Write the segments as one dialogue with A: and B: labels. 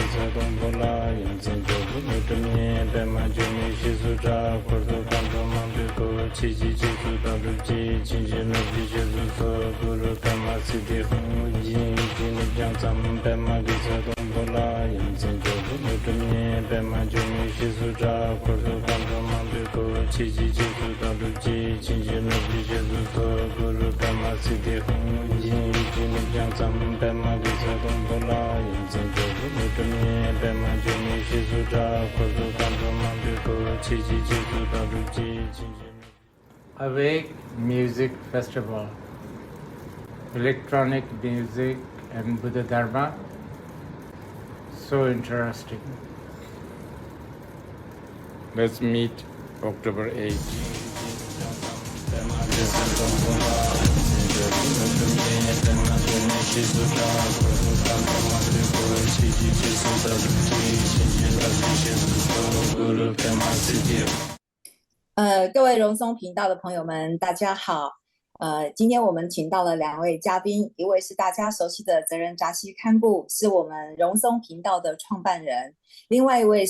A: 色东波拉，引进九不六正面，白马九面西苏扎，或者看着忙对口，七七七苏到六七，七七六七七苏色，古鲁干马西地红，引进的将咱们白马绿色东波拉，引进九不六正面，白马九面西苏扎，或者看着忙对口，七七七苏到六七，七七六七七苏色，古鲁干马西地红，引进的将咱们白马绿色东波拉，引进九不六正面，白马九面西苏扎，或者看着忙对口，七七七苏到六七，七七。Awake Music Festival, electronic music and Buddha Dharma. So interesting. Let's meet October 8th.
B: 各位荣松频道的朋友们，大家好。今天我们请到了两位嘉宾，一位是大家熟悉的泽仁扎西堪布，是我们荣松频道的创办人；另外一位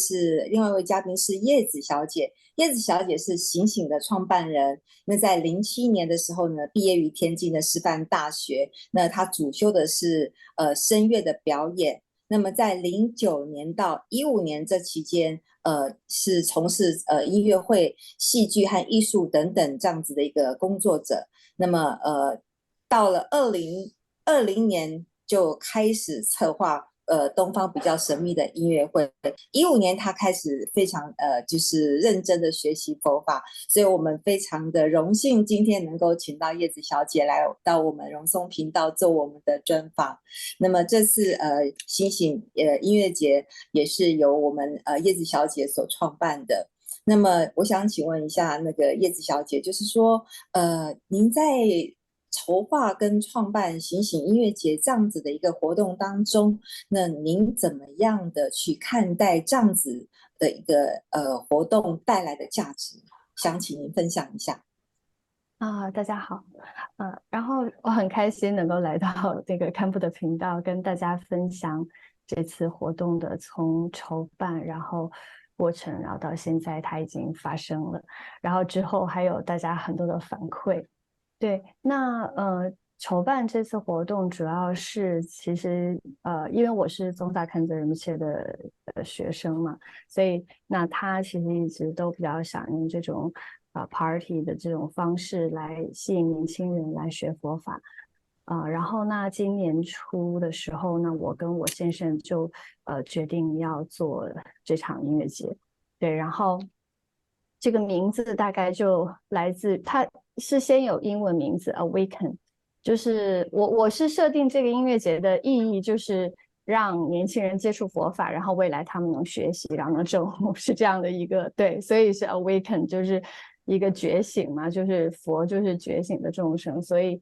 B: 嘉宾是叶子小姐。叶子小姐是醒醒的创办人。那在07年的时候呢，毕业于天津的师范大学。那她主修的是声乐的表演。那么在09年到15年这期间，是从事音乐会、戏剧和艺术等等这样子的一个工作者。那么到了2020年就开始策划东方比较神秘的音乐会。15年他开始非常就是认真的学习佛法，所以我们非常的荣幸今天能够请到叶子小姐来到我们荣松频道做我们的专访。那么这次星星音乐节也是由我们叶子小姐所创办的。那么我想请问一下那个叶子小姐，就是说您在筹划跟创办醒醒音乐节这样子的一个活动当中，那您怎么样的去看待这样子的一个活动带来的价值？想请您分享一下。
C: 大家好，然后我很开心能够来到这个堪布的频道，跟大家分享这次活动的从筹办，然后过程，然后到现在它已经发生了，然后之后还有大家很多的反馈。对，那筹办这次活动主要是其实因为我是宗萨堪泽仁切的学生嘛，所以那他其实一直都比较想用这种party 的这种方式来吸引年轻人来学佛法。然后那今年初的时候呢，我跟我先生就决定要做这场音乐节。对，然后这个名字大概就来自，它是先有英文名字 Awaken， 就是我是设定这个音乐节的意义就是让年轻人接触佛法，然后未来他们能学习，然后能证悟，是这样的一个，对，所以是 Awaken 就是一个觉醒嘛，就是佛就是觉醒的众生，所以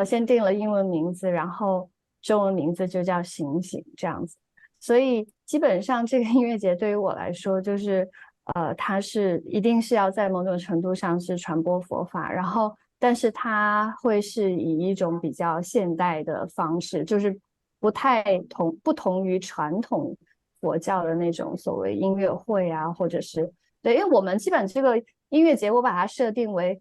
C: 先定了英文名字，然后中文名字就叫醒醒这样子。所以基本上这个音乐节对于我来说就是它是一定是要在某种程度上是传播佛法，然后但是它会是以一种比较现代的方式，就是不同于传统佛教的那种所谓音乐会啊，或者是对，因为我们基本这个音乐节我把它设定为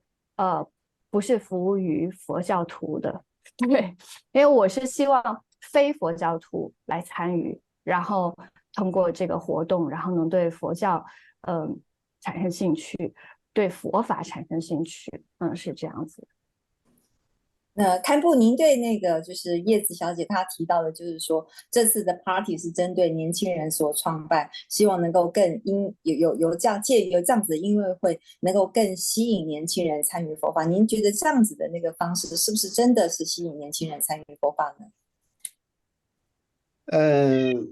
C: 不是服务于佛教徒的，对，因为我是希望非佛教徒来参与，然后通过这个活动，然后能对佛教产生兴趣，对佛法产生兴趣，是这样子。
B: 那堪布，您对那个就是叶子小姐她提到的，就是说这次的 party 是针对年轻人所创办，希望能够更有这样借由这样子的音乐会，能够更吸引年轻人参与佛法。您觉得这样子的那个方式，是不是真的是吸引年轻人参与佛法呢？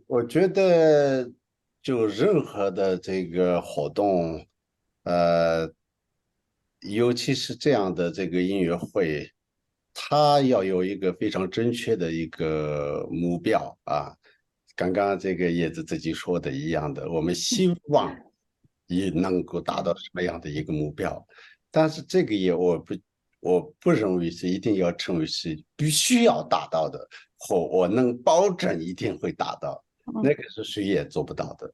D: 我觉得就任何的这个活动，尤其是这样的这个音乐会，它要有一个非常正确的一个目标啊。刚刚这个叶子自己说的一样的，我们希望也能够达到什么样的一个目标，但是这个我不认为是一定要成为是必须要达到的，或我能保证一定会达到。那个是谁也做不到的。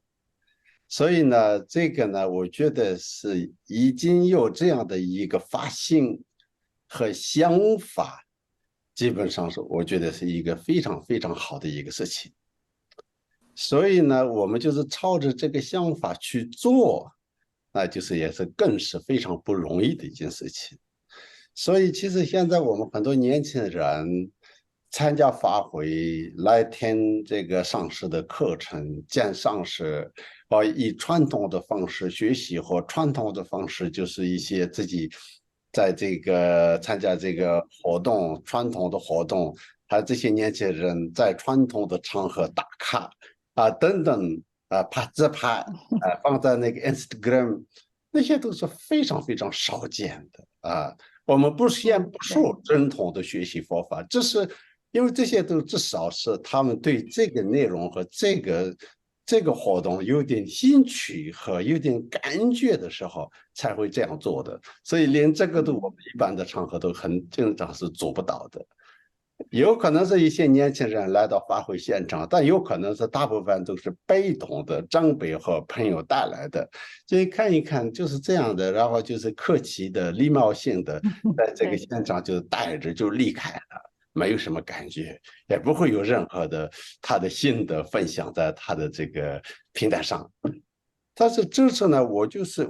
D: 所以呢，这个呢，我觉得是已经有这样的一个发心和想法，基本上是我觉得是一个非常非常好的一个事情。所以呢，我们就是朝着这个想法去做，那就是也是更是非常不容易的一件事情。所以其实现在我们很多年轻人参加法会，来听这个上师的课程，见上师，以传统的方式学习，或传统的方式就是一些自己在这个参加这个活动，传统的活动，还有这些年轻人在传统的场合打卡等等拍自拍放在那个 Instagram， 那些都是非常非常少见的我们不先不说正统的学习方法，这是因为这些都至少是他们对这个内容和这个活动有点兴趣和有点感觉的时候才会这样做的，所以连这个都我们一般的场合都很经常是做不到的。有可能是一些年轻人来到法会现场，但有可能是大部分都是被动的长辈和朋友带来的，所以看一看就是这样的，然后就是客气的礼貌性的在这个现场就带着就离开了，没有什么感觉，也不会有任何的他的心得分享在他的这个平台上。但是这次呢，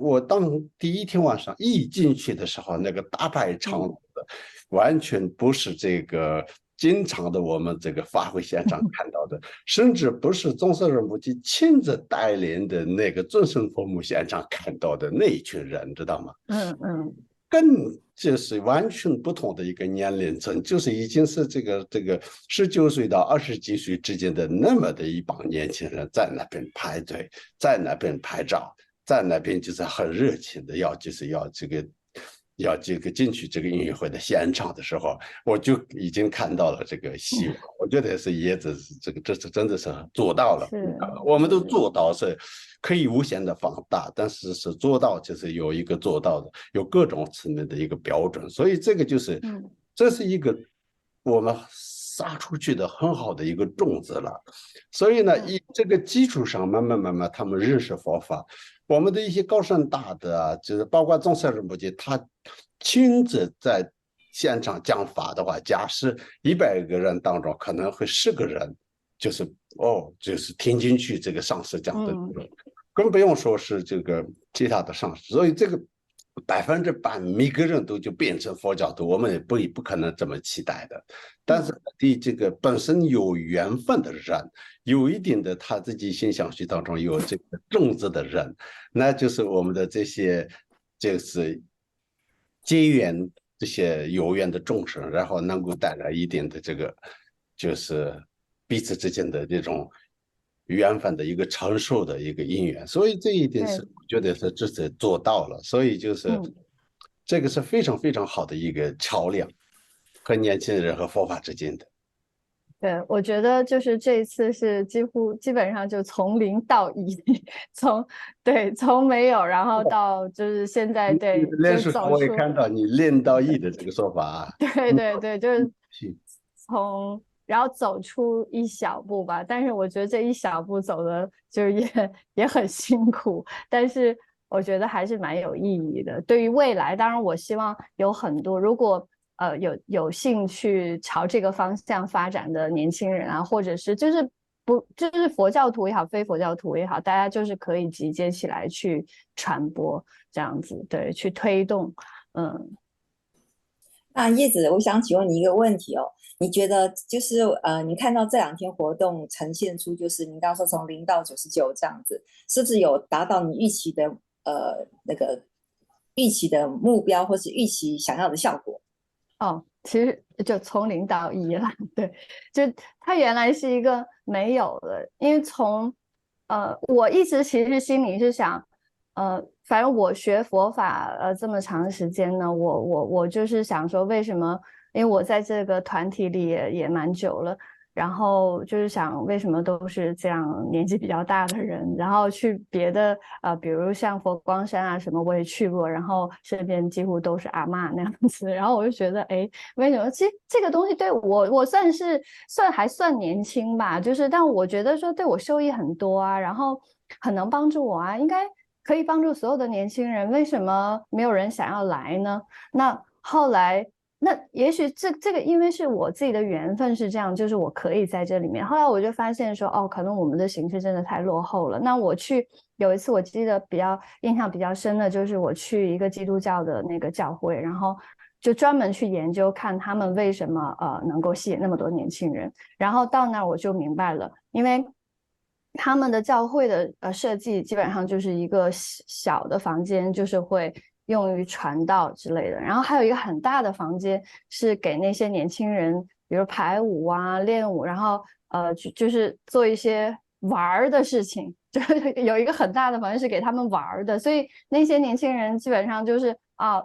D: 我当第一天晚上一进去的时候，那个大排长龙的，完全不是这个经常的我们这个法会现场看到的，甚至不是宗喀仁波切亲自带领的那个尊神佛母现场看到的那一群人，知道吗？更就是完全不同的一个年龄层，就是已经是这个19岁到20几岁之间的那么的一帮年轻人在那边排队，在那边拍照，在那边就是很热情的要进去这个音乐会的现场的时候，我就已经看到了这个希望。我觉得是椰子这次真的是做到了，我们都做到是可以无限的放大，但是做到就是有一个做到的，有各种层面的一个标准，所以这个就是这是一个我们撒出去的很好的一个种子了。所以呢，以这个基础上慢慢他们认识佛法。我们的一些高深大德就是包括宗喀仁波切，他亲自在现场讲法的话，假使100个人当中可能会10个人就是听进去这个上师讲的，更不用说是这个其他的上师。所以这个100%每个人都就变成佛教徒，我们也不可能这么期待的。但是对这个本身有缘分的人，有一定的他自己心想学当中有这个种子的人，那就是我们的这些就是结缘这些有缘的众生，然后能够带来一定的这个就是彼此之间的这种缘分的一个成熟的一个因缘。所以这一点是我觉得是这次做到了，所以就是这个是非常非常好的一个桥梁，和年轻人和佛法之间的。
C: 对，我觉得就是这一次是基本上就从零到一，从没有，然后到就是现在
D: 练书我也看到你练到一的这个说法
C: 对，就是然后走出一小步吧，但是我觉得这一小步走的就是也很辛苦，但是我觉得还是蛮有意义的。对于未来，当然我希望有很多如果有兴趣朝这个方向发展的年轻人啊，或者是就是佛教徒也好，非佛教徒也好，大家就是可以集结起来去传播这样子，对，去推动。
B: 那叶子，我想请问你一个问题哦，你觉得就是你看到这2天活动呈现出，就是你刚刚说从0到99这样子，是不是有达到你预期的预期的目标，或是预期想要的效果？
C: 其实就从0到1了，对，就它原来是一个没有的，因为我一直其实心里是想，反正我学佛法这么长时间呢，我就是想说，为什么？因为我在这个团体里也蛮久了，然后就是想为什么都是这样年纪比较大的人，然后去别的比如像佛光山啊什么我也去过，然后身边几乎都是阿嬷那样子，然后我就觉得哎，为什么其实这个东西对我还算年轻吧，就是但我觉得说对我受益很多啊，然后很能帮助我啊，应该可以帮助所有的年轻人，为什么没有人想要来呢？那后来那也许这个因为是我自己的缘分是这样，就是我可以在这里面。后来我就发现说，哦，可能我们的形式真的太落后了。那我去有一次我记得印象比较深的就是我去一个基督教的那个教会，然后就专门去研究看他们为什么能够吸引那么多年轻人。然后到那儿我就明白了，因为他们的教会的设计基本上就是一个小的房间，就是会用于传道之类的，然后还有一个很大的房间是给那些年轻人，比如排舞啊、练舞，然后就是做一些玩的事情，就是有一个很大的房间是给他们玩的，所以那些年轻人基本上就是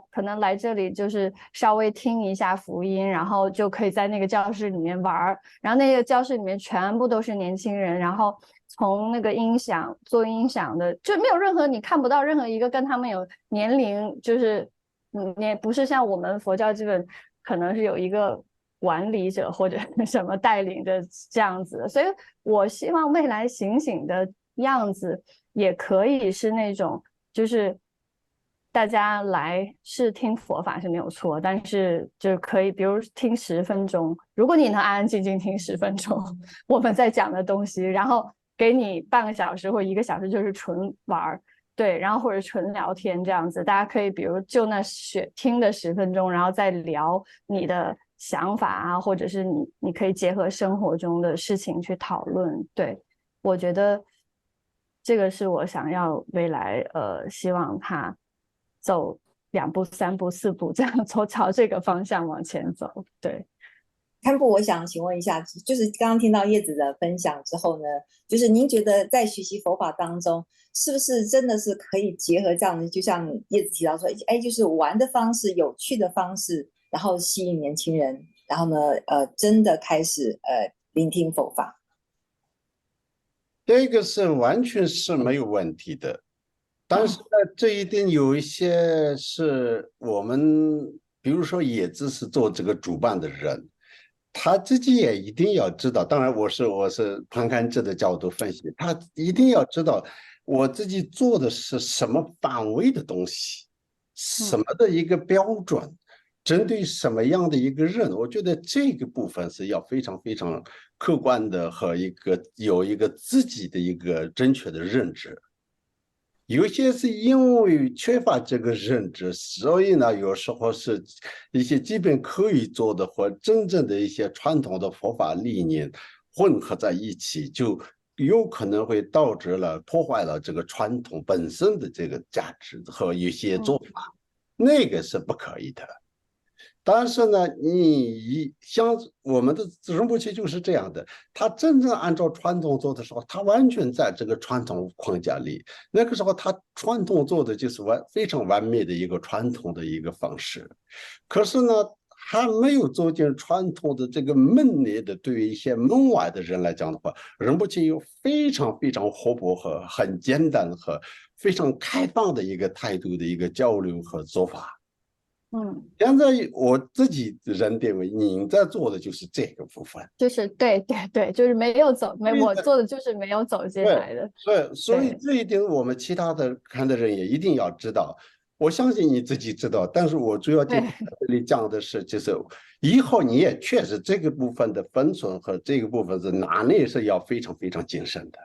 C: 可能来这里就是稍微听一下福音，然后就可以在那个教室里面玩，然后那个教室里面全部都是年轻人，然后从那个做音响的，就没有任何你看不到任何一个跟他们有年龄，就是也不是像我们佛教基本可能是有一个管理者或者什么带领的这样子，所以我希望未来醒醒的样子也可以是那种就是大家来是听佛法是没有错，但是就可以比如听10分钟，如果你能安安静静听10分钟我们在讲的东西，然后给你半个小时或1个小时就是纯玩，对，然后或者纯聊天这样子，大家可以比如就那听的10分钟，然后再聊你的想法啊，或者是你可以结合生活中的事情去讨论。对，我觉得这个是我想要未来希望他走2步、3步、4步这样朝这个方向往前走。对。
B: 堪布，我想请问一下，就是刚刚听到叶子的分享之后呢，就是您觉得在学习佛法当中，是不是真的是可以结合这样的，就像叶子提到说，哎，就是玩的方式、有趣的方式，然后吸引年轻人，然后呢，真的开始聆听佛法。
D: 这个是完全是没有问题的，但是呢，这一点有一些是我们，比如说叶子是做这个主办的人。他自己也一定要知道，当然我是旁观者的角度分析，他一定要知道我自己做的是什么范围的东西，什么的一个标准，针对什么样的一个人，我觉得这个部分是要非常非常客观的和有一个自己的一个正确的认知。有些是因为缺乏这个认知，所以呢，有时候是一些基本可以做的或真正的一些传统的佛法理念混合在一起，就有可能会导致破坏了这个传统本身的这个价值和一些做法，那个是不可以的。但是呢，你像我们的仁波切就是这样的，他真正按照传统做的时候，他完全在这个传统框架里。那个时候，他传统做的就是非常完美的一个传统的一个方式。可是呢，还没有走进传统的这个门内的，对于一些门外的人来讲的话，仁波切有非常非常活泼和很简单和非常开放的一个态度的一个交流和做法。现在我自己认为您在做的就是这个部分，
C: 就是对，就是我做的就是没有走进来的。
D: 所以这一点我们其他的看的人也一定要知道。我相信你自己知道，但是我主要在这里讲的是，就是以后你也确实这个部分的分寸和这个部分是拿捏是要非常非常谨慎的。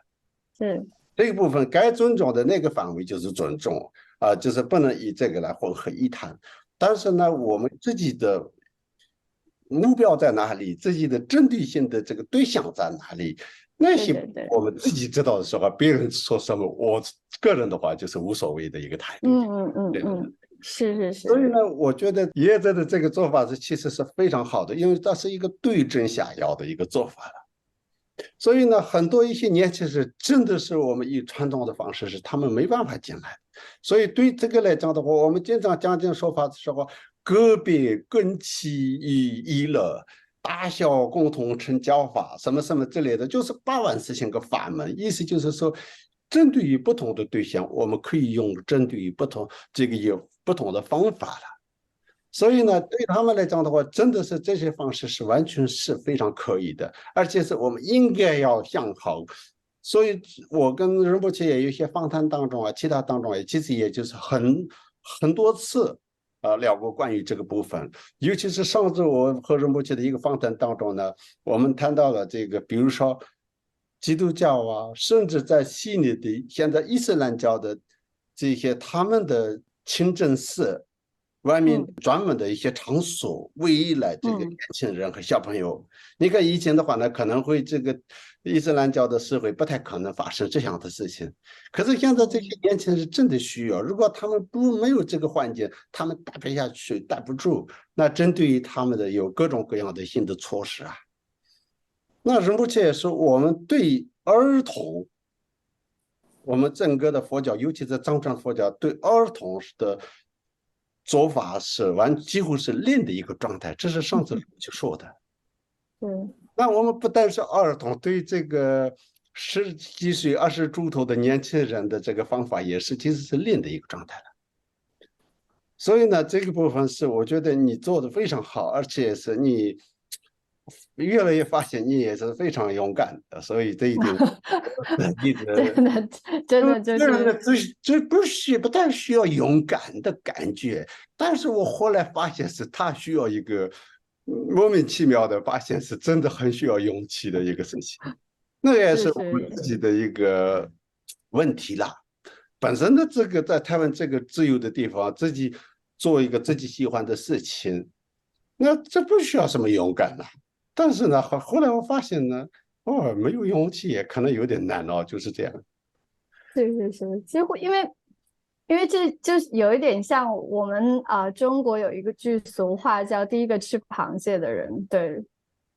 C: 是
D: 这个部分该尊重的那个范围就是尊重就是不能以这个来混合一谈。但是呢，我们自己的目标在哪里，自己的针对性的这个对象在哪里，那些我们自己知道的时候，别人说什么，我个人的话就是无所谓的一个态度。
C: 是。
D: 所以呢，我觉得叶子的这个做法其实是非常好的，因为这是一个对症下药的一个做法了。所以呢，很多一些年轻人真的是我们以传统的方式是他们没办法进来，所以对这个来讲的话，我们经常讲这种说法的时候，个别根其于一乐，大小共同成教法什么什么之类的，就是80,000个法门，意思就是说，针对于不同的对象，我们可以用针对于有不同的方法了。所以呢，对他们来讲的话，真的是这些方式是完全是非常可以的，而且是我们应该要向好。所以我跟仁波切也有一些访谈当中啊，其他当中其实也就是很多次聊过关于这个部分，尤其是上次我和仁波切的一个访谈当中呢，我们谈到了这个，比如说基督教啊，甚至在悉尼的现在伊斯兰教的这些他们的清真寺外面专门的一些场所，未来这个年轻人和小朋友，你看以前的话呢，可能会这个伊斯兰教的社会不太可能发生这样的事情，可是现在这些年轻人真的需要，如果他们没有这个环境，他们待不下去，待不住，那针对于他们的有各种各样的新的措施啊。那仁波切也是我们对儿童，我们整个的佛教，尤其是藏传佛教，对儿童的做法是几乎是零的一个状态，这是上次就说的。那我们不但是儿童，对这个10几岁、20出头的年轻人的这个方法也是，其实是零的一个状态了。所以呢，这个部分是我觉得你做的非常好，而且是你越来越发现你也是非常勇敢的，所以这一点
C: 真的就是
D: 这不但需要勇敢的感觉，但是我后来发现是他需要一个莫名其妙的发现，是真的很需要勇气的一个事情。那也是我们自己的一个问题啦。本身的这个在台湾这个自由的地方，自己做一个自己喜欢的事情，那这不需要什么勇敢了。但是呢，后来我发现呢，没有勇气也可能有点难哦，就是这样。
C: 是，几乎因为这就有一点像我们中国有一个句俗话叫第一个吃螃蟹的人，对，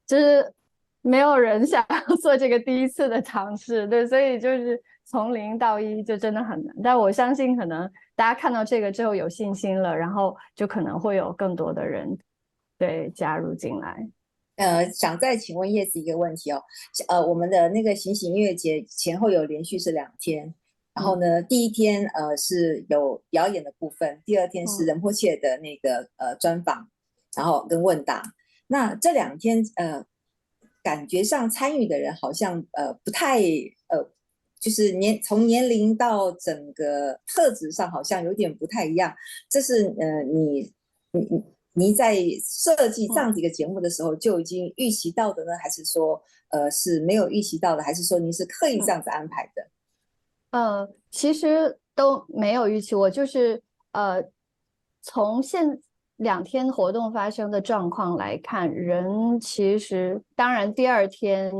C: 就是没有人想要做这个第一次的尝试，对，所以就是从0到1就真的很难。但我相信可能大家看到这个之后有信心了，然后就可能会有更多的人对加入进来。
B: 想再请问叶子一个问题哦，我们的那个行喜音乐节前后有连续是2天，然后呢，第一天是有表演的部分，第2天是仁波切的那个专访，然后跟问答。那这2天感觉上参与的人好像不太就是从年龄到整个特质上好像有点不太一样。这是你在设计这样子一个节目的时候就已经预习到的呢，还是说是没有预习到的，还是说您是刻意这样子安排的？
C: 其实都没有预期，我就是从2天活动发生的状况来看，人其实当然第2天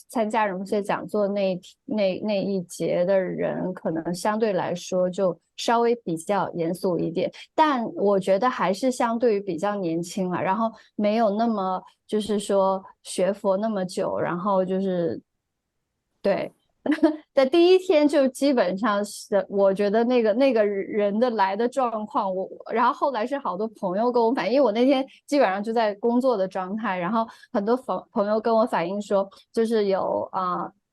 C: 参加仁波切讲座那一节的人可能相对来说就稍微比较严肃一点，但我觉得还是相对于比较年轻了，然后没有那么就是说学佛那么久，然后就是对在第1天就基本上是我觉得那个人的来的状况，然后后来是好多朋友跟我反映，因为我那天基本上就在工作的状态，然后很多朋友跟我反映说，就是有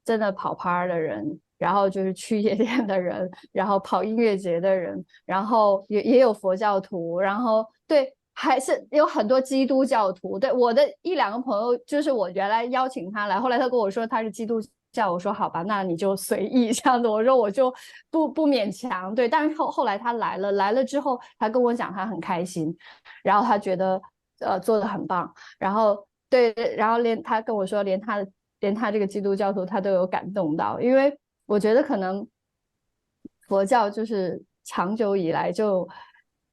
C: 真的跑趴的人，然后就是去夜店的人，然后跑音乐节的人，然后也有佛教徒，然后对。还是有很多基督教徒，对我的1、2个朋友，就是我原来邀请他来，后来他跟我说他是基督教，我说好吧，那你就随意这样子，我说我就不勉强，对。但是后来他来了之后，他跟我讲他很开心，然后他觉得做得很棒，然后对，然后他跟我说连他这个基督教徒他都有感动到，因为我觉得可能佛教就是长久以来就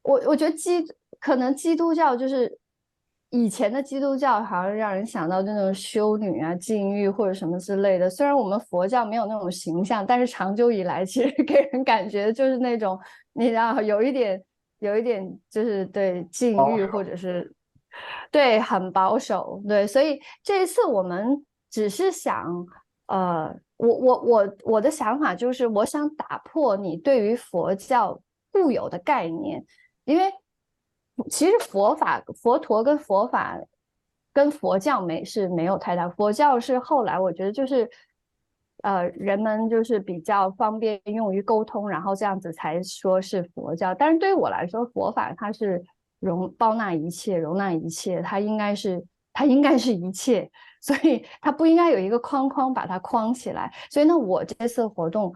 C: 我觉得可能基督教就是以前的基督教好像让人想到那种修女啊、禁欲或者什么之类的。虽然我们佛教没有那种形象，但是长久以来其实给人感觉就是那种你知道有一点就是对禁欲或者是对很保守，对。所以这一次我们只是想我的想法就是我想打破你对于佛教固有的概念，因为其实佛陀跟佛法跟佛教没有太大，佛教是后来我觉得就是人们就是比较方便用于沟通，然后这样子才说是佛教。但是对于我来说，佛法它是包纳一切，容纳一切，它应该是一切，所以它不应该有一个框框把它框起来。所以呢，我这次活动，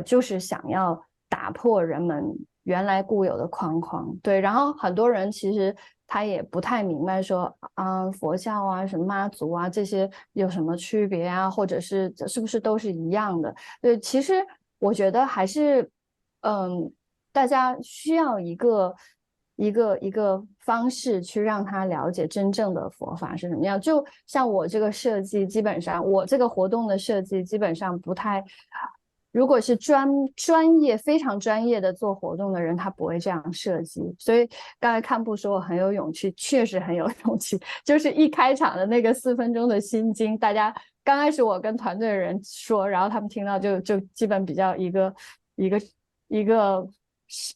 C: 就是想要打破人们原来固有的框框。对，然后很多人其实他也不太明白说佛教啊、什么妈祖啊这些有什么区别啊，或者是不是都是一样的？对，其实我觉得还是，大家需要一个方式去让他了解真正的佛法是什么样。就像我这个设计，基本上我这个活动的设计基本上不太。如果是非常专业的做活动的人，他不会这样设计。所以刚才看布说我很有勇气，确实很有勇气。就是一开场的那个4分钟的心经，大家刚开始我跟团队的人说，然后他们听到就基本比较一个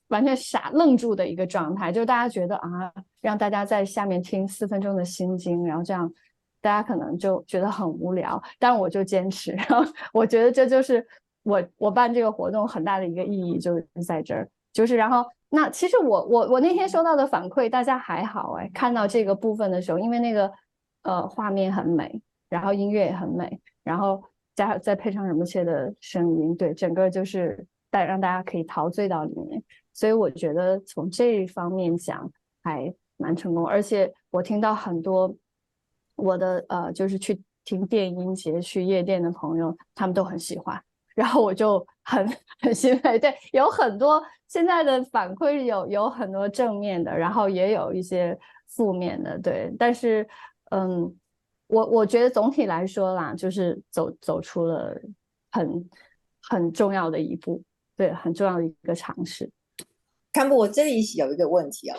C: 完全愣住的一个状态，就大家觉得让大家在下面听4分钟的心经，然后这样大家可能就觉得很无聊，但我就坚持。然后我觉得这就是我办这个活动很大的一个意义，就是在这儿。就是然后那其实我那天收到的反馈大家还好看到这个部分的时候，因为那个画面很美，然后音乐也很美，然后再配上什么切的声音，对，整个就是让大家可以陶醉到里面。所以我觉得从这一方面讲还蛮成功。而且我听到很多我的就是去听电音节去夜店的朋友，他们都很喜欢，然后我就很欣慰。对，有很多现在的反馈有很多正面的，然后也有一些负面的，对。但是我觉得总体来说啦，就是走出了很重要的一步，对，很重要的一个尝试。
B: 看布，我这里有一个问题哦，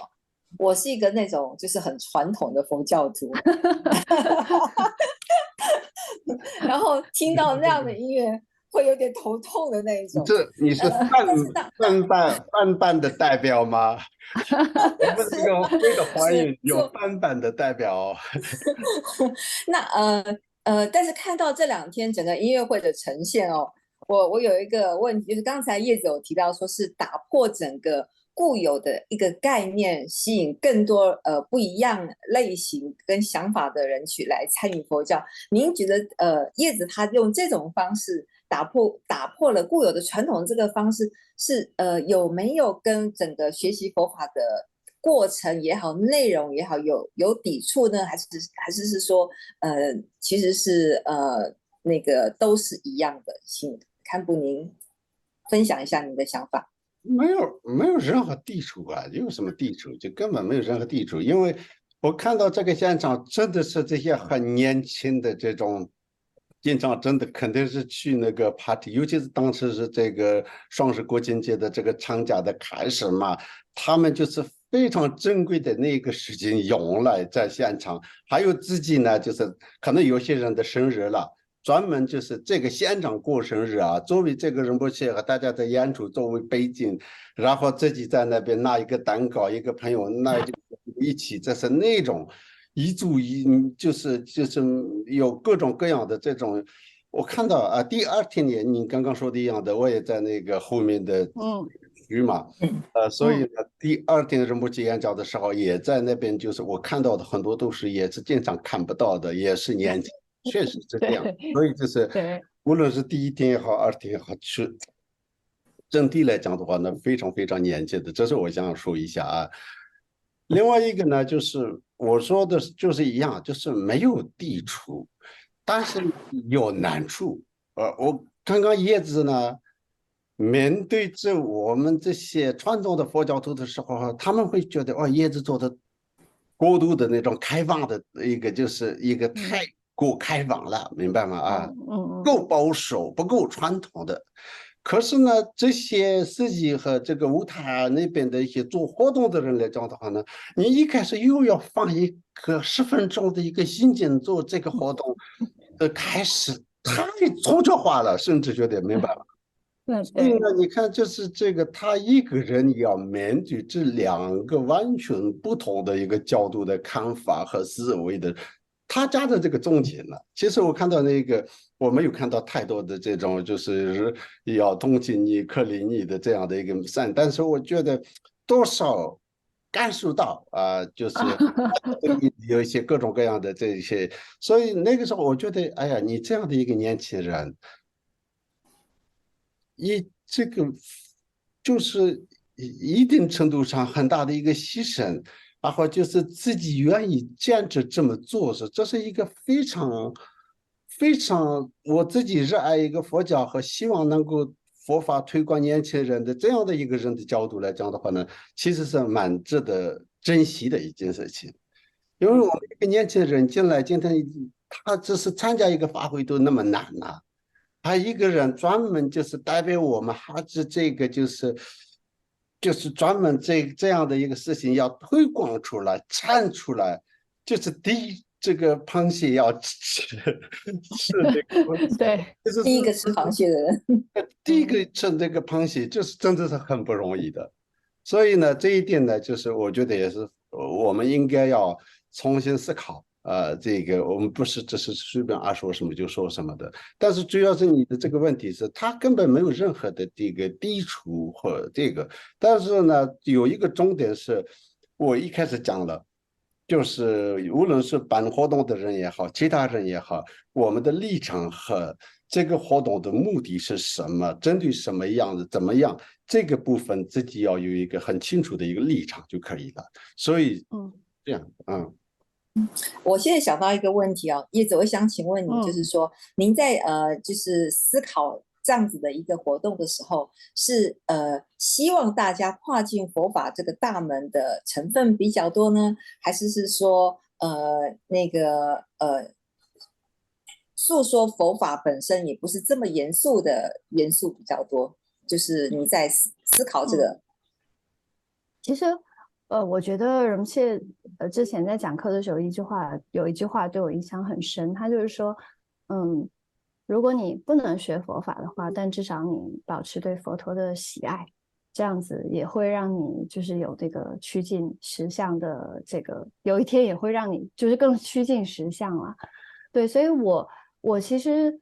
B: 我是一个那种就是很传统的佛教徒，然后听到那样的音乐会有点头痛的那一种。
D: 你是泛版的代表吗？我们这个会的华语有泛版的代表。
B: 那但是看到这2天整个音乐会的呈现哦，我有一个问题，就是刚才叶子有提到说是打破整个固有的一个概念，吸引更多不一样类型跟想法的人去来参与佛教。您觉得叶子他用这种方式打破了固有的传统，这个方式是有没有跟整个学习佛法的过程也好，内容也好有抵触呢？还是说其实是那个都是一样的？请堪布您分享一下您的想法。
D: 没有任何抵触啊，有什么抵触？就根本没有任何抵触，因为我看到这个现场真的是这些很年轻的这种，经常真的肯定是去那个 party， 尤其是当时是这个双十国庆节的这个长假的开始嘛，他们就是非常珍贵的那个时间用来在现场，还有自己呢，就是可能有些人的生日了。专门就是这个现场过生日啊，作为这个仁波切和大家的演出作为背景，然后自己在那边拿一个蛋糕，一个朋友拿一起，这是那种一组就是有各种各样的这种。我看到第2天也你刚刚说的一样的，我也在那个后面的区嘛，所以呢，第2天仁波切演讲的时候也在那边，就是我看到的很多都是也是经常看不到的，也是年轻。确实是这样，所以就是无论是第1天也好，2天也好，是整体来讲的话呢，非常非常年轻的，这是我想说一下啊。另外一个呢，就是我说的就是一样，就是没有抵触，但是有难处。我刚刚叶子呢，面对我们这些传统的佛教徒的时候，他们会觉得叶子做的过度的那种开放的一个，就是一个太够开放了，明白吗？够保守，不够传统的。可是呢，这些司机和这个舞台那边的一些做活动的人来讲的话呢，你一开始又要放一个10分钟的一个心经做这个活动的开始，太粗糙化了，甚至觉得明白吗？所以呢，你看，就是这个他一个人要面对这2个完全不同的一个角度的看法和思维的他家的这个终结呢，其实我看到那个，我没有看到太多的这种就是要同情你、克里你的这样的一个善，但是我觉得多少感受到啊、就是有一些各种各样的这些，所以那个时候我觉得，哎呀，你这样的一个年轻人，这个就是一定程度上很大的一个牺牲。然后就是自己愿意坚持这么做，这是一个非常非常我自己热爱一个佛教和希望能够佛法推广年轻人的这样的一个人的角度来讲的话呢，其实是蛮值得珍惜的一件事情。因为我们一个年轻人进来，今天他只是参加一个法会都那么难呐、他一个人专门就是代表我们哈子这个就是专门这样的一个事情要推广出来、产出来，就是第一，这个螃蟹要吃这个，
C: 对，
D: 就是
B: 第一个吃螃蟹的人。
D: 第一个吃这个螃蟹，就是真的是很不容易的。所以呢，这一点呢，就是我觉得也是我们应该要重新思考。这个我们不是只是随便说什么就说什么的，但是主要是你的这个问题是，他根本没有任何的这个基础或这个，但是呢，有一个重点是，我一开始讲了，就是无论是办活动的人也好，其他人也好，我们的立场和这个活动的目的是什么，针对什么样的怎么样，这个部分自己要有一个很清楚的一个立场就可以了。所以，这样，
B: 我现在想到一个问题哦，叶子，我想请问你，就是说，您在就是思考这样子的一个活动的时候，是希望大家跨进佛法这个大门的成分比较多呢，还是说那个诉说佛法本身也不是这么严肃的元素比较多？就是你在思考这个。
C: 其实我觉得荣切之前在讲课的时候有一句话对我印象很深，他就是说，如果你不能学佛法的话，但至少你保持对佛陀的喜爱，这样子也会让你就是有这个趋近实相的这个，有一天也会让你就是更趋近实相了。对，所以我其实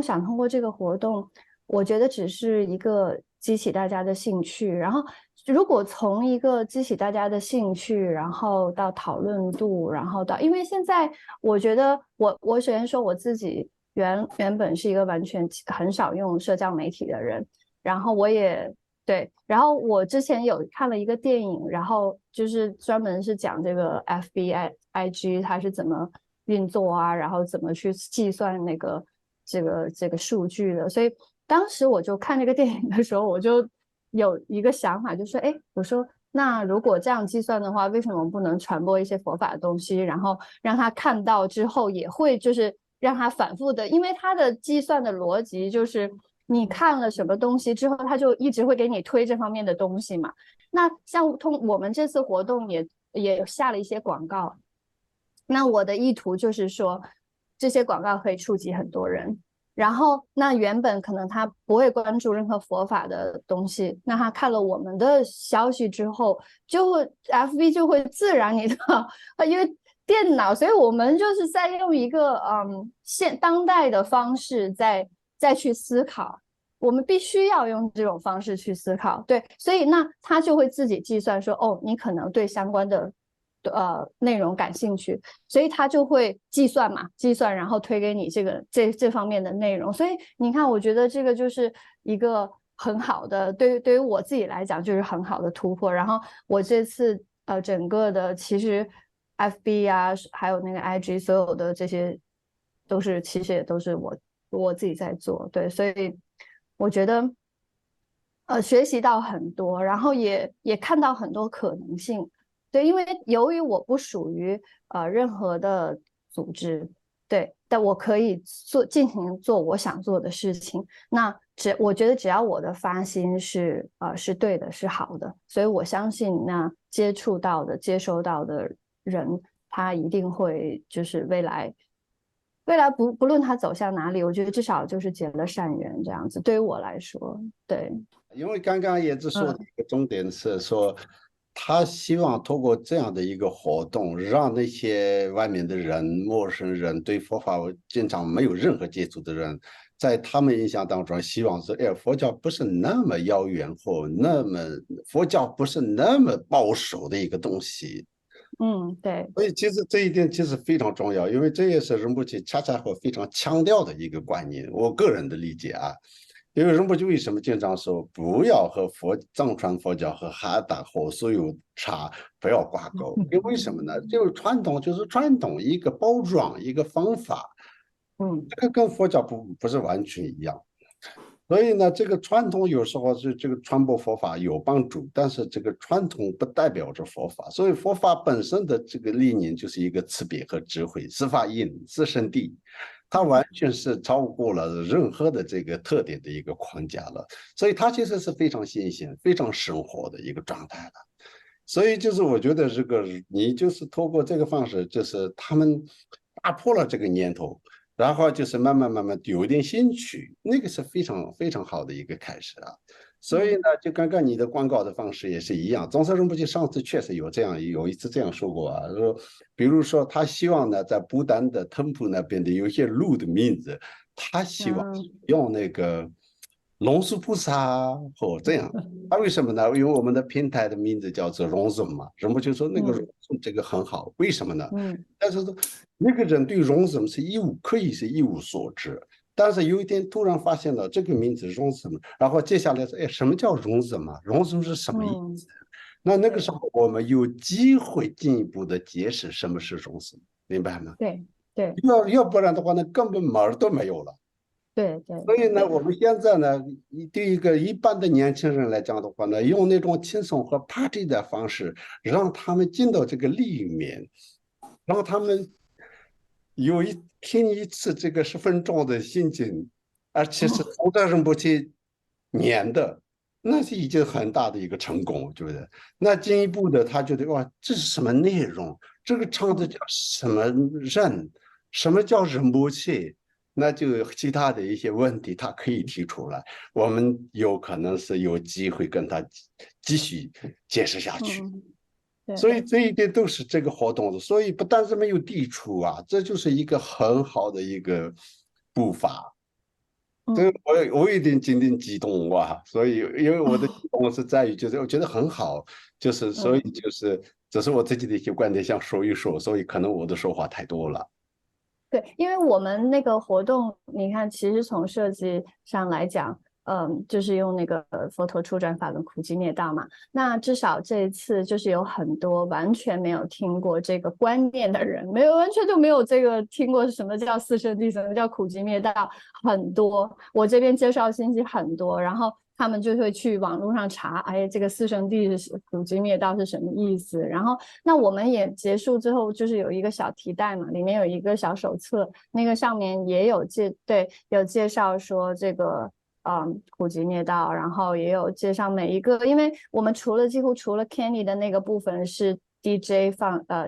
C: 想通过这个活动，我觉得只是一个激起大家的兴趣，然后如果从一个激起大家的兴趣，然后到讨论度，然后到，因为现在我觉得我首先说我自己原本是一个完全很少用社交媒体的人，然后对，然后我之前有看了一个电影，然后就是专门是讲这个 FB、IG 它是怎么运作啊，然后怎么去计算那个这个数据的，所以当时我就看这个电影的时候，我就有一个想法，就是我说那如果这样计算的话，为什么不能传播一些佛法的东西，然后让他看到之后也会就是让他反复的，因为他的计算的逻辑就是你看了什么东西之后，他就一直会给你推这方面的东西嘛。那像我们这次活动也下了一些广告，那我的意图就是说这些广告可以触及很多人。然后那原本可能他不会关注任何佛法的东西，那他看了我们的消息之后，就会 FB 就会自然你的因为电脑，所以我们就是在用一个当代的方式再去思考，我们必须要用这种方式去思考。对，所以那他就会自己计算说，你可能对相关的内容感兴趣，所以他就会计算，然后推给你这方面的内容。所以你看，我觉得这个就是一个很好的，对于我自己来讲就是很好的突破。然后我这次整个的其实 FB 啊，还有那个 IG 所有的这些其实也都是我自己在做。对，所以我觉得学习到很多，然后也看到很多可能性。对，因为由于我不属于任何的组织，对，但我可以进行做我想做的事情。那我觉得只要我的发心是对的，是好的，所以我相信那接收到的人，他一定会就是未来不论他走向哪里，我觉得至少就是结了善缘这样子。对于我来说，对，
D: 因为刚刚也是说的一个重点是说。他希望通过这样的一个活动，让那些外面的人、陌生人、对佛法经常没有任何接触的人，在他们印象当中，希望是，哎，佛教不是那么遥远或那么佛教不是那么保守的一个东西。
C: 对。
D: 所以其实这一点其实非常重要，因为这也是仁波切恰恰会非常强调的一个观念，我个人的理解啊。因为仁波切为什么经常说不要和藏传佛教和哈达或所有茶不要挂钩？因为什么呢？就是传统就是传统，一个包装一个方法，这个跟佛教不是完全一样。所以呢，这个传统有时候是这个传播佛法有帮助，但是这个传统不代表着佛法。所以佛法本身的这个理念就是一个慈悲和智慧，四法印、四圣谛，它完全是超过了任何的这个特点的一个框架了。所以它其实是非常新鲜、非常生活的一个状态了。所以就是我觉得这个你就是透过这个方式，就是他们打破了这个念头。然后就是慢慢有一点兴趣，那个是非常非常好的一个开始啊。所以呢，就刚刚你的广告的方式也是一样。宗喀仁波切上次确实有一次这样说过啊，说比如说他希望呢，在不丹的腾普那边的有些路的名字，他希望用那个龙树菩萨或这样。他为什么呢？因为我们的平台的名字叫做荣颂嘛，仁波切说那个荣颂这个很好，为什么呢？但是那个人对荣颂是可以是一无所知，但是有一天突然发现了这个名字荣颂，然后接下来说，哎，什么叫荣颂嘛？荣颂是什么意思？那个时候我们有机会进一步的解释什么是荣颂，明白吗？
C: 对，
D: 要不然的话呢，根本门儿都没有了。
C: 对。
D: 所以呢，我们现在呢，对一个一般的年轻人来讲的话呢，用那种轻松和 party 的方式，让他们进到这个里面，让他们听一次这个10分钟的心经，而且是从这仁波切念的，那是已经很大的一个成功，我觉得。那进一步的，他觉得哇，这是什么内容？这个唱的叫什么人？什么叫仁波切？那就其他的一些问题，他可以提出来，我们有可能是有机会跟他继续解释下去。所以这一点都是这个活动的，所以不但是没有抵触啊，这就是一个很好的一个步伐。这我有点激动哇，所以因为我的激动是在于，就是我觉得很好，就是所以就是只是我自己的一些观点想说一说，所以可能我的说话太多了。
C: 对，因为我们那个活动，你看，其实从设计上来讲，就是用那个佛陀初转法轮苦集灭道嘛。那至少这一次就是有很多完全没有听过这个观念的人，完全就没有这个听过什么叫四圣谛，什么叫苦集灭道，很多。我这边介绍信息很多，然后他们就会去网络上查，哎，这个四圣谛苦集灭道是什么意思？然后，那我们也结束之后，就是有一个小题带嘛，里面有一个小手册，那个上面也有介绍说这个苦集灭道，然后也有介绍每一个，因为我们几乎除了 Kenny 的那个部分是 DJ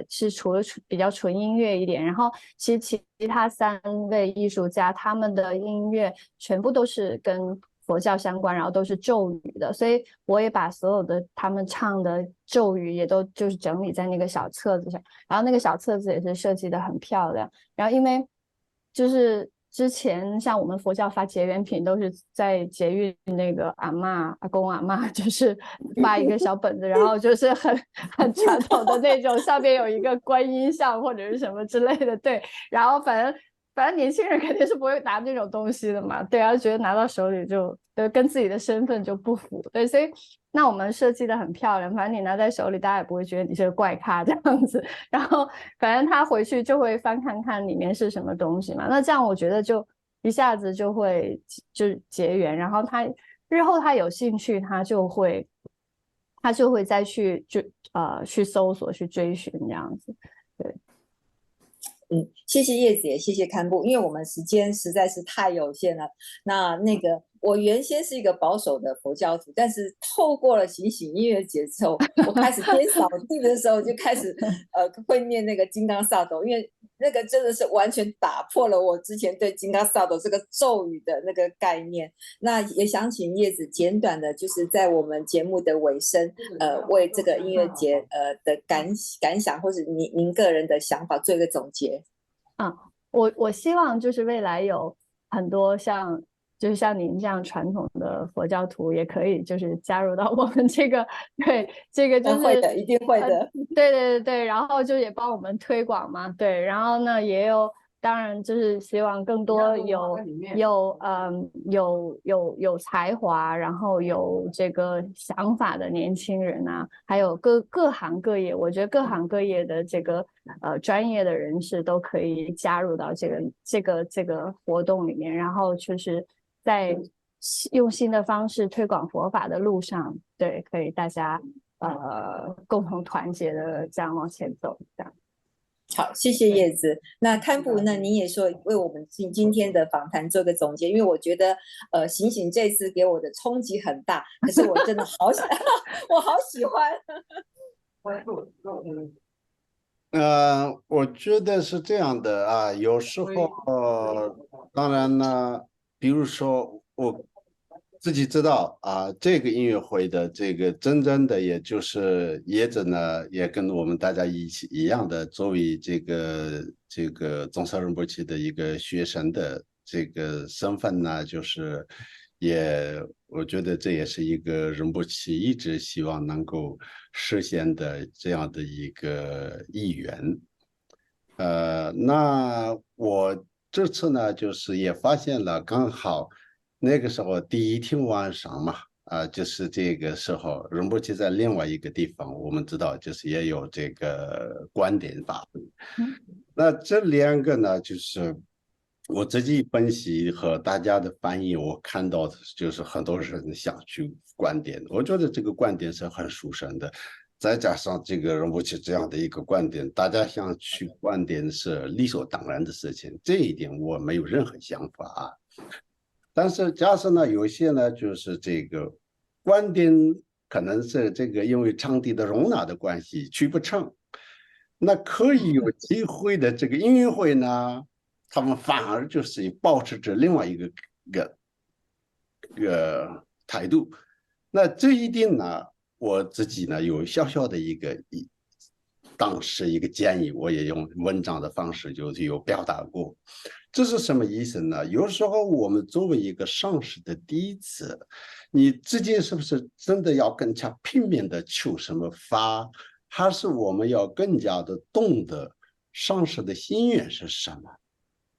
C: 是除了比较纯音乐一点，然后其实其他3位艺术家他们的音乐全部都是跟佛教相关，然后都是咒语的，所以我也把所有的他们唱的咒语也都就是整理在那个小册子上，然后那个小册子也是设计的很漂亮。然后因为就是之前像我们佛教发结缘品都是在节育那个阿公阿嬷，就是发一个小本子，然后就是很传统的那种，上面有一个观音像或者是什么之类的，对，然后反正年轻人肯定是不会拿这种东西的嘛，对，然后觉得拿到手里就跟自己的身份就不符，对，所以那我们设计的很漂亮，反正你拿在手里，大家也不会觉得你是个怪咖这样子，然后反正他回去就会翻看看里面是什么东西嘛，那这样我觉得就一下子就会就结缘，然后他日后他有兴趣，他就会再去去搜索去追寻这样子，对。
B: 谢谢叶子，也谢谢堪布，因为我们时间实在是太有限了。那个我原先是一个保守的佛教徒，但是透过了行醒音乐节之后，我开始边扫地的时候就开始会念那个金刚萨埵，因为那个真的是完全打破了我之前对金刚萨埵这个咒语的那个概念。那也想请叶子简短的，就是在我们节目的尾声，为这个音乐节的感想，或者您个人的想法做一个总结。
C: 我希望就是未来有很多就是像您这样传统的佛教徒也可以就是加入到我们这个，对，这个就是
B: 会的，一定会的。
C: 对，然后就也帮我们推广嘛，对，然后呢也有，当然就是希望更多有才华，然后有这个想法的年轻人啊，还有各行各业，我觉得各行各业的这个专业的人士都可以加入到这个活动里面，然后就是在用新的方式推广佛法的路上，对，可以大家共同团结的这样往前走，这样。
B: 好，谢谢叶子。那堪布呢？你也说为我们今天的访谈做个总结，因为我觉得醒醒这次给我的冲击很大，可是我真的好喜，我好喜欢。
D: 我觉得是这样的啊，有时候当然呢，比如说我自己知道啊，这个音乐会的这个真正的，也就是椰子呢，也跟我们大家一样的，作为这个宗喀仁波切的一个学生的这个身份呢，就是我觉得这也是一个仁波切一直希望能够实现的这样的一个意愿。那我这次呢，就是也发现了，刚好那个时候第一天晚上嘛，就是这个时候仁波切在另外一个地方，我们知道就是也有这个观点发挥。那这两个呢，就是我自己分析和大家的翻译，我看到的就是很多人想去观点，我觉得这个观点是很殊胜的。再加上这个仁波切这样的一个观点，大家想去观点是理所当然的事情，这一点我没有任何想法啊。但是加上呢，有些呢就是这个观点可能是这个因为场地的容纳的关系去不成，那可以有机会的这个音乐会呢，他们反而就是保持着另外一个态度。那这一点呢，我自己呢有小小的当时一个建议，我也用文章的方式就是有表达过。这是什么意思呢？有时候我们作为一个上师的弟子，你自己是不是真的要更加拼命的求什么法，还是我们要更加的懂得上师的心愿是什么？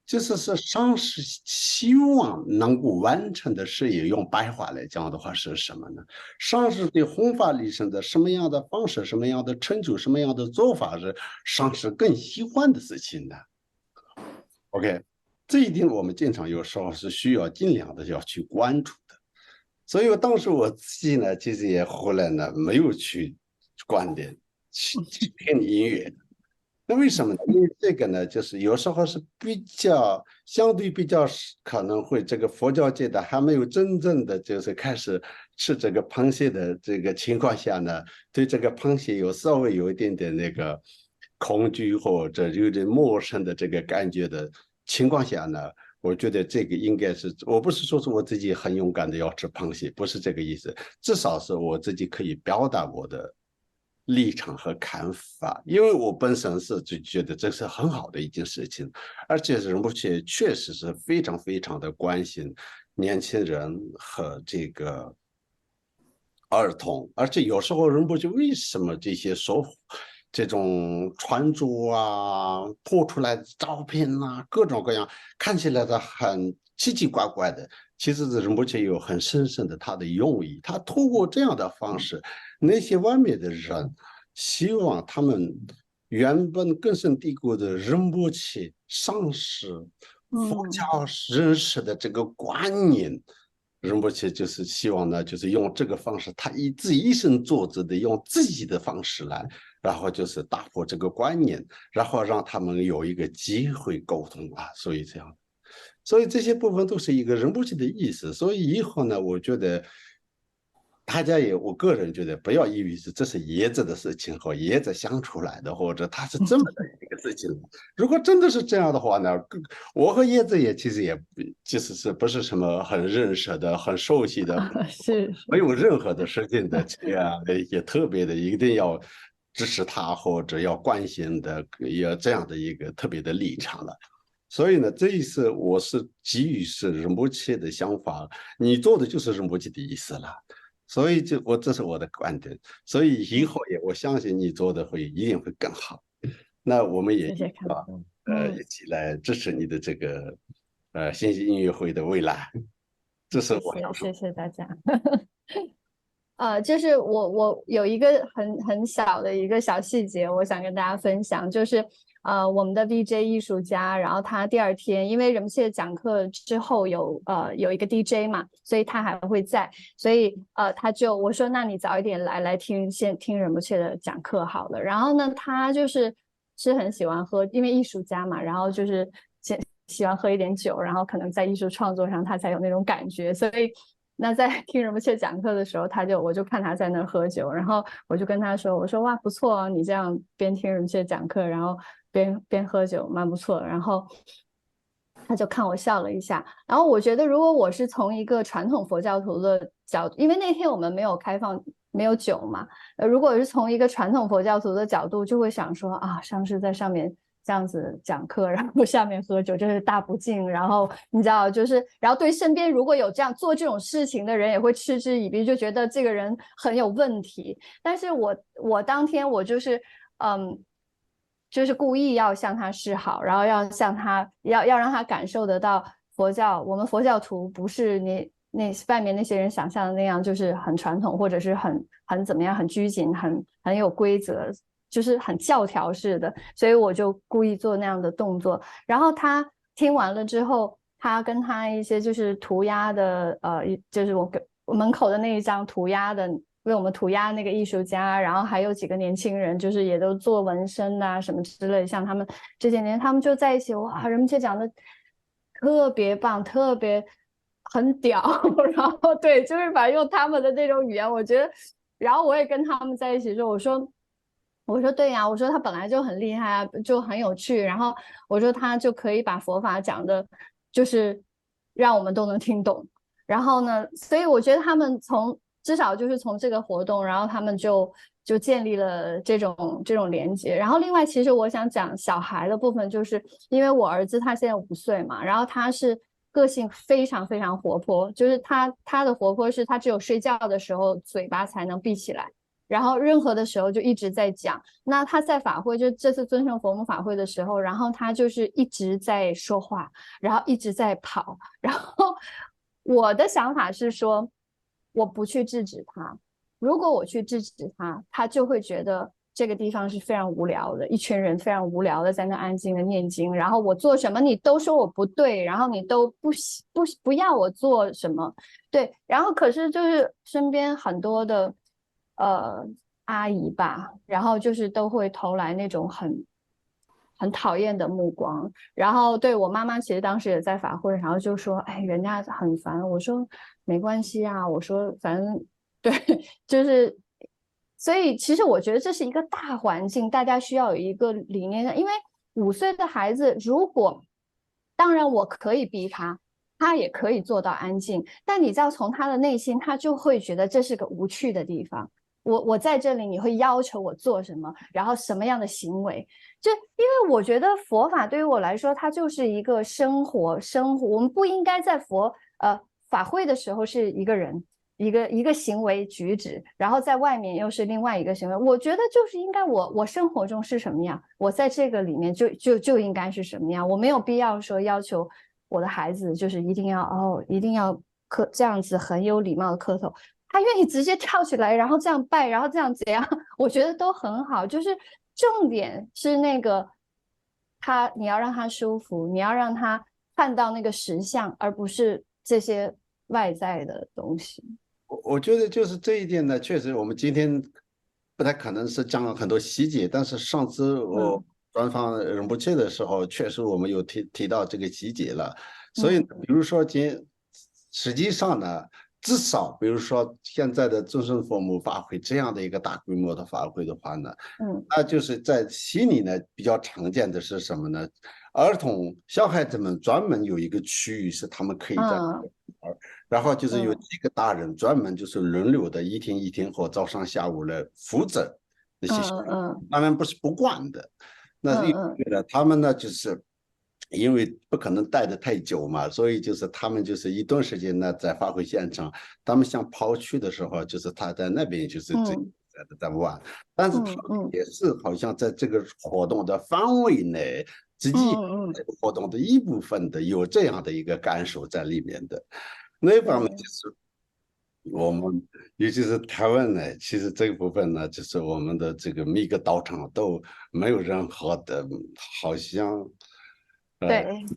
D: 就是上师希望能够完成的事业，用白话来讲的话是什么呢？上师对弘法利生的什么样的方式，什么样的成就，什么样的做法是上师更喜欢的事情呢？ OK， 这一点我们经常有时候是需要尽量的要去关注的。所以当时我自己呢，其实也后来呢没有去观点去听音乐的。那为什么呢？因为这个呢，就是有时候是相对比较可能会这个佛教界的还没有真正的就是开始吃这个螃蟹的这个情况下呢，对这个螃蟹稍微有一点点那个恐惧或者有点陌生的这个感觉的情况下呢，我觉得这个应该是，我不是说是我自己很勇敢的要吃螃蟹，不是这个意思，至少是我自己可以表达我的立场和看法，因为我本身是就觉得这是很好的一件事情，而且仁波切确实是非常非常的关心年轻人和这个儿童，而且有时候仁波切为什么这种穿着啊、破出来的照片啊，各种各样看起来的很奇奇怪怪的，其实仁波切有很深深的他的用意，他通过这样的方式。那些外面的人希望他们原本根深蒂固的仁波切上师佛教认识的这个观念，仁波切就是希望呢，就是用这个方式，他自己一生作则的用自己的方式来，然后就是打破这个观念，然后让他们有一个机会沟通啊，所以这样。所以这些部分都是一个仁波切的意思。所以以后呢，我觉得大家也，我个人觉得不要以为这是爷子的事情和爷子想出来的，或者他是这么的一个事情。如果真的是这样的话呢，我和爷子也其实也其实是不是什么很认识的、很熟悉的，
C: 是
D: 没有任何的事情的这样的也特别的一定要支持他或者要关心的，要这样的一个特别的立场了。所以呢，这一次我是基于是仁波切的想法，你做的就是仁波切的意思了。所以这是我的观点，所以以后也我相信你做的一定会更好。那我们也
C: 谢谢看
D: 一起来支持你的这个新息音乐会的未来。这是我想说。
C: 谢谢大家。就是我有一个很小的一个小细节，我想跟大家分享，就是我们的 VJ 艺术家，然后他第二天因为仁波切讲课之后有一个 DJ 嘛，所以他还会在，所以我说那你早一点来先听仁波切的讲课好了。然后呢，他是很喜欢喝，因为艺术家嘛，然后就是喜欢喝一点酒，然后可能在艺术创作上他才有那种感觉，所以那在听仁波切讲课的时候，我就看他在那儿喝酒，然后我就跟他说，我说哇不错啊，你这样边听仁波切讲课，然后边喝酒，蛮不错的。然后他就看我笑了一下，然后我觉得如果我是从一个传统佛教徒的角度，因为那天我们没有开放没有酒嘛，如果是从一个传统佛教徒的角度，就会想说啊，上师在上面这样子讲课，然后下面喝酒，这是大不敬。然后你知道，然后对身边如果有这样做这种事情的人，也会嗤之以鼻，就觉得这个人很有问题。但是我当天我就是故意要向他示好，然后要向他要让他感受得到我们佛教徒不是那外面那些人想象的那样，就是很传统，或者是很怎么样，很拘谨，很有规则，就是很教条式的。所以我就故意做那样的动作。然后他听完了之后，他跟他一些就是涂鸦的就是我门口的那一张涂鸦的为我们涂鸦那个艺术家，然后还有几个年轻人，就是也都做纹身啊什么之类，像他们这些年他们就在一起，哇，仁波切讲的特别棒，特别很屌。然后对，就是反正用他们的那种语言，我觉得，然后我也跟他们在一起说，我说对呀，我说他本来就很厉害，就很有趣，然后我说他就可以把佛法讲的，就是让我们都能听懂。然后呢，所以我觉得他们至少就是从这个活动，然后他们就建立了这种连接。然后另外，其实我想讲小孩的部分，就是因为我儿子他现在5岁嘛，然后他是个性非常非常活泼，就是他的活泼是他只有睡觉的时候嘴巴才能闭起来，然后任何的时候就一直在讲。那他在法会，就这次尊胜佛母法会的时候，然后他就是一直在说话，然后一直在跑。然后我的想法是说，我不去制止他，如果我去制止他，他就会觉得这个地方是非常无聊的，一群人非常无聊的在那安静的念经，然后我做什么你都说我不对，然后你都不要我做什么。对，然后可是就是身边很多的阿姨吧，然后就是都会投来那种很讨厌的目光。然后对，我妈妈其实当时也在法会，然后就说哎，人家很烦。我说没关系啊，我说反正对，就是所以其实我觉得这是一个大环境，大家需要有一个理念。因为5岁的孩子，如果当然我可以逼他也可以做到安静，但你知道从他的内心，他就会觉得这是个无趣的地方。我在这里，你会要求我做什么，然后什么样的行为？就因为我觉得佛法对于我来说，它就是一个生活。我们不应该在法会的时候是一个人，一个行为举止，然后在外面又是另外一个行为。我觉得就是应该我生活中是什么样，我在这个里面就应该是什么样。我没有必要说要求我的孩子就是一定要这样子很有礼貌的磕头。他愿意直接跳起来，然后这样拜，然后这样怎样，我觉得都很好。就是重点是那个你要让他舒服，你要让他看到那个实相，而不是这些外在的东西。
D: 我觉得就是这一点呢，确实我们今天不太可能是讲了很多细节，但是上次我专访仁波切的时候，确实我们有提到这个细节了。所以比如说实际上呢，至少比如说现在的终身父母法会这样的一个大规模的法会的话呢，那就是在悉尼呢比较常见的是什么呢？儿童小孩子们专门有一个区域是他们可以在那里玩，然后就是有几个大人专门就是轮流的一天或早上下午来负责那些小孩，当然不是不管的，那是他们呢就是因为不可能待得太久嘛，所以就是他们就是一段时间呢在发挥现场，他们想跑去的时候，就是他在那边就是在玩，但是他们也是好像在这个活动的范围内，自己这个活动的一部分的有这样的一个感受在里面的。那方面就是我们尤其是台湾呢，其实这个部分呢，就是我们的这个每个道场都没有任何的，好像。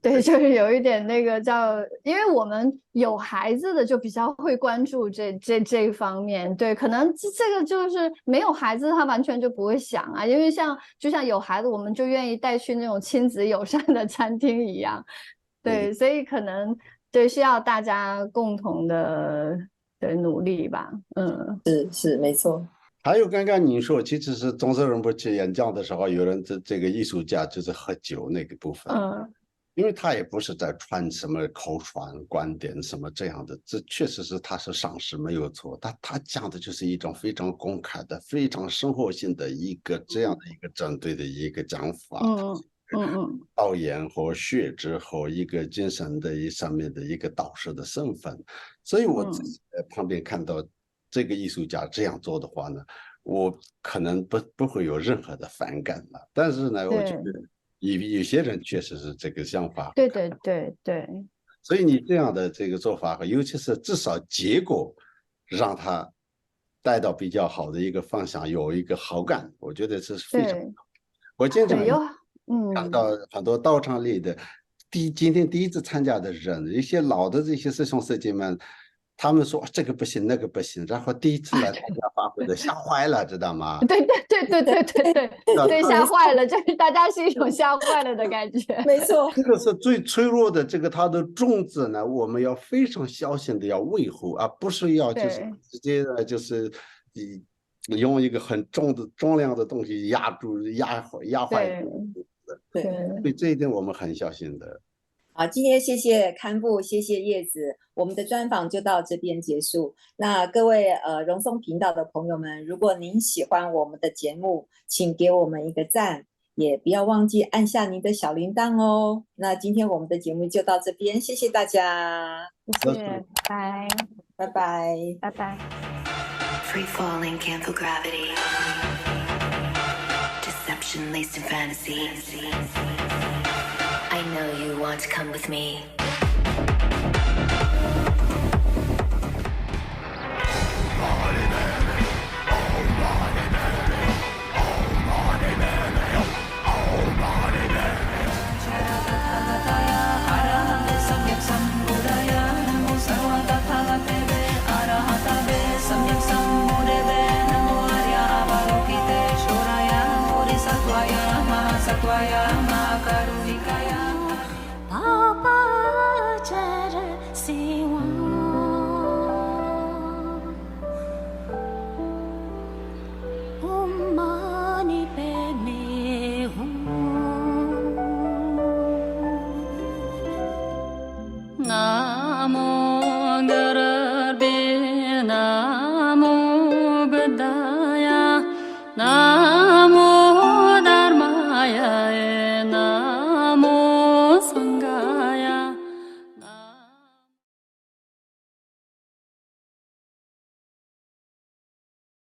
C: 对，就是有一点那个叫，因为我们有孩子的就比较会关注这一方面，对，可能这个就是没有孩子他完全就不会想啊，因为就像有孩子我们就愿意带去那种亲子友善的餐厅一样，对，所以可能对需要大家共同的努力吧，
B: 是没错。
D: 还有刚刚你说，其实是宗喀仁波切演讲的时候，有人这个艺术家就是喝酒那个部分，因为他也不是在传什么口传观点什么这样的，这确实是他是上师没有错，他讲的就是一种非常公开的、非常生活性的一个这样的一个针对的一个讲法，导演和学之后一个精神的上面的一个导师的身份，所以我自己在旁边看到。这个艺术家这样做的话呢，我可能不会有任何的反感了。但是呢，我觉得有些人确实是这个想法。
C: 对。
D: 所以你这样的这个做法，尤其是至少结果让他带到比较好的一个方向，有一个好感，我觉得这是非常好。我经常看到很多道场里的今天第一次参加的人，一些老的这些师兄师姐们。他们说这个不行那个不行，然后第一次来参加发挥的吓坏了，知道吗？
C: 对，吓坏了，就是大家是一种吓坏了的感觉。
B: 没错，
D: 这个是最脆弱的，这个它的种子呢，我们要非常小心的要维护，而不是要就是直接的就是用一个很重量的东西压坏。
B: 对，
D: 所以这一点我们很小心的。
B: 好，今天谢谢堪布，谢谢叶子，我们的专访就到这边结束。那各位荣松频道的朋友们，如果您喜欢我们的节目，请给我们一个赞，也不要忘记按下您的小铃铛哦。那今天我们的节目就到这边，谢谢大家，
C: 谢谢，拜
B: 拜。
E: Free falling, cancel gravity. Deception laced in fantasy. I know you want to come with me. Namo